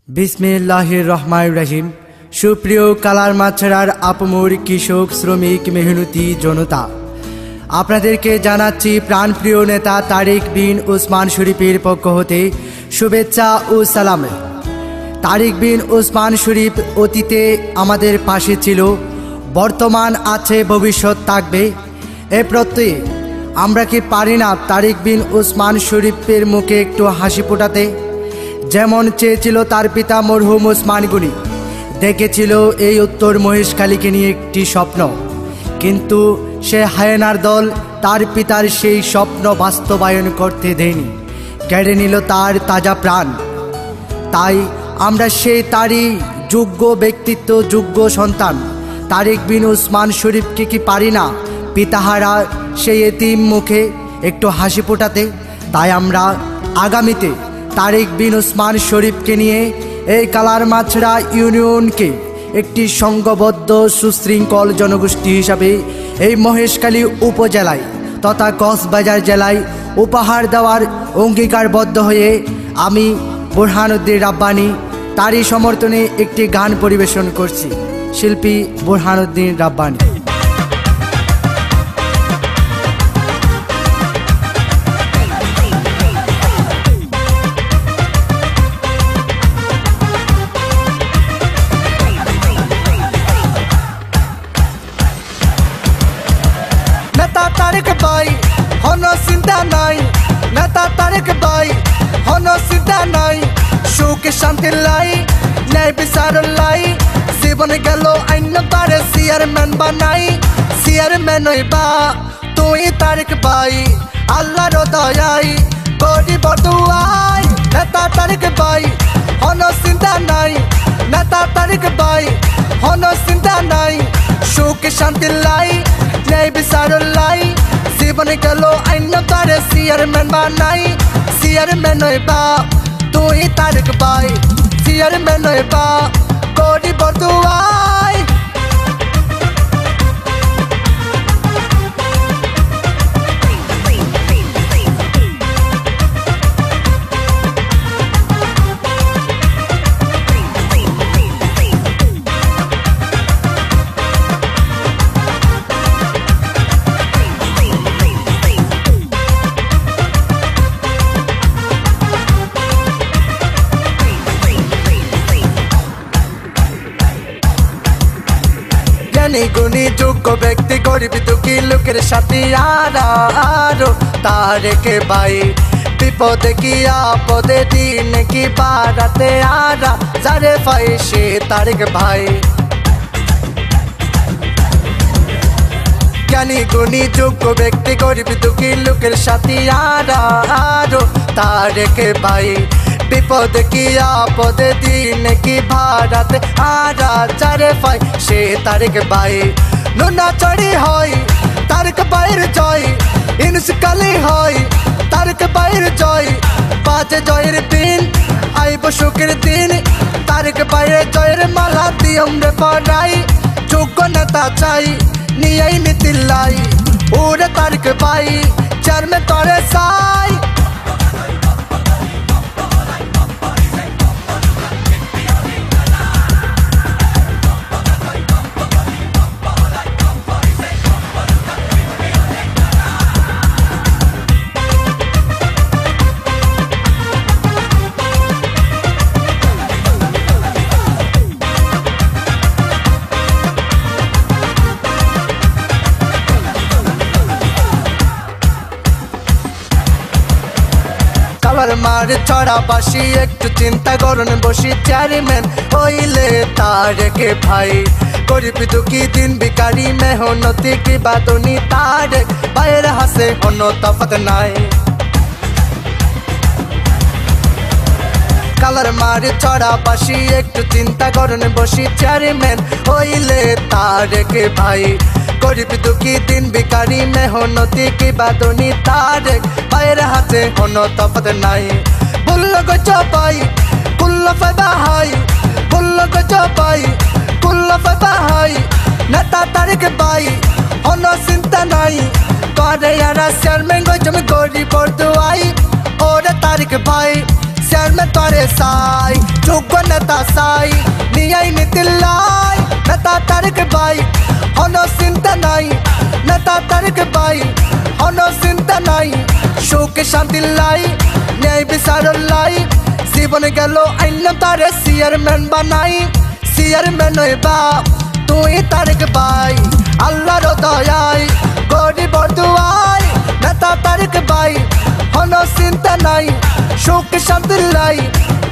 বিসমিল্লাহির রহমানির রহিম। সুপ্রিয় কালার মাছরার আপমর কৃষক শ্রমিক মেহনতি জনতা, আপনাদেরকে জানাচ্ছি প্রাণপ্রিয় নেতা তারেক বিন ওসমান শরীফের পক্ষ হতে শুভেচ্ছা ও সালাম। তারেক বিন ওসমান শরীফ অতীতে আমাদের পাশে ছিল, বর্তমান আছে, ভবিষ্যৎ থাকবে। এ প্রত্যয়ে আমরা কি পারি না তারেক বিন ওসমান শরীফের মুখে একটু হাসি ফোটাতে? যেমন চেয়েছিল তার পিতা মরহুম ওসমান গনি, দেখেছিল এই উত্তর মহেশখালীকে নিয়ে একটি স্বপ্ন, কিন্তু সে হায়েনার দল তার পিতার সেই স্বপ্ন বাস্তবায়ন করতে দেয়নি, কেড়ে নিল তার তাজা প্রাণ। তাই আমরা তারই যোগ্য ব্যক্তিত্ব, যোগ্য সন্তান তারেক বিন ওসমান শরীফকে কি পারি না পিতাহারা সেই এতিম মুখে একটু হাসি ফোটাতে? তাই আমরা আগামীতে তারেক বিন ওসমান শরীফকে নিয়ে এই কালার মাছড়া ইউনিয়নকে একটি সংঘবদ্ধ সুশৃঙ্খল জনগোষ্ঠী হিসাবে এই মহেশখালী উপজেলায় তথা কক্সবাজার জেলায় উপহার দেওয়ার অঙ্গীকারবদ্ধ হয়ে আমি বুরহানুদ্দিন রাব্বানী তারই সমর্থনে একটি গান পরিবেশন করছি। শিল্পী বুরহানুদ্দিন রাব্বানী। নেতা তারেক ভাই হন চিন্তা নাই, নেতা তারেক ভাই হন চিন্তা নাই, সুখে শান্তি লাই, ন্যায় বিচার লাই, জীবনে গেল আইন পারে চেয়ারম্যান বানাই। চেয়ারম্যান হইবা তুই তারেক ভাই, আল্লাহর দয়াই গরিব দুয়াই। নেতা তারেক ভাই হন চিন্তা নাই, নেতা তারেক ভাই হন চিন্তা নাই, সুখে শান্তি লাই, ন্যায় বিচার লাই, জীবনে গেল আইন পারে চেয়ারম্যান বানাই। চেয়ারম্যান হইবা তুই তারেক ভাই, চেয়ারম্যান হইবা গরিব দুয়াই। জ্ঞানী গুণী যোগ্য ব্যক্তি, গরিব দুঃখী লোকের সাথে আরো তারেক ভাই, বিপদে কি আপদে দিন কি বারাতে আরা যারে পাই সে তারেক ভাই। জ্ঞানী গুণী যোগ্য ব্যক্তি, গরিব দুঃখী লোকের সাথে আরো তারেক ভাই, বিপদে কি আপদে দিন কি ভাড়াতে আরা যারে পাই সে তারেক ভাই। নুনা চড়ি হয় তারেক ভাইয়ের জয়, ইনসকালি হয় তারেক ভাইয়ের জয়, বাজে জয়ের দিন আইব সুখের দিন, তারেক ভাইয়ের জয়ের মালা দিয়ম রে পড়াই। যোগ্য নেতা চাই নিয়াই নীতিল্লাই, ওরে তারেক ভাই চেয়ারম্যান তরে চাই। কালার মার ছড়া বাসি একটু চিন্তা করুন বসি, চেয়ারম্যান হইলে তারেক ভাই, গরিব দুঃখী দিন ভিখারি মেহনতি কি বাদনি তারেক ভাইয়ের হাসে কোনো তফাৎ নাই। কালার মার ছড়া বাসি একটু চিন্তা করুন বসি, চেয়ারম্যান হইলে তারেক ভাই, গরিব দুঃখী দিন ভিখারি মেহনতি কি বাদনি তারেক ভাইয়ের হাতে কোনো তফাৎ নাই। বলল গো ভাই কুল্ল ফায়দা হাই, বলল গো ভাই কুল্ল ফায়দা হাই, নেতা তারেক ভাই হন চিন্তা নাই, করে আর চেয়ারম্যান গো জমি গরিব দুয়াই। ওরে তারেক ভাই চেয়ারম্যান তরে সাই যোগ্য নেতা সাই নিয়াই নীতিল্লাই নেতা তারেক ভাই হন চিন্তা নাই নেতা তারেক ভাই হন চিন্তা নাই সুখ শান্তি লাই ন্যায় বিচার লাই জীবন গেল আইলাম তারে চেয়ারম্যান বানাই চেয়ারম্যান হইবা তুই তারেক ভাই আল্লাহর দয়ায় গরিবর দুয়াই নেতা তারেক ভাই হন চিন্তা নাই সুখ শান্তি লাই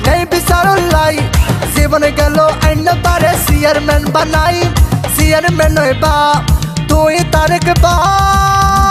ন্যায় বিচার লাই জীবন গেল আইলাম তারে চেয়ারম্যান বানাই চেয়ারম্যান হইবা তুই তারেক ভাই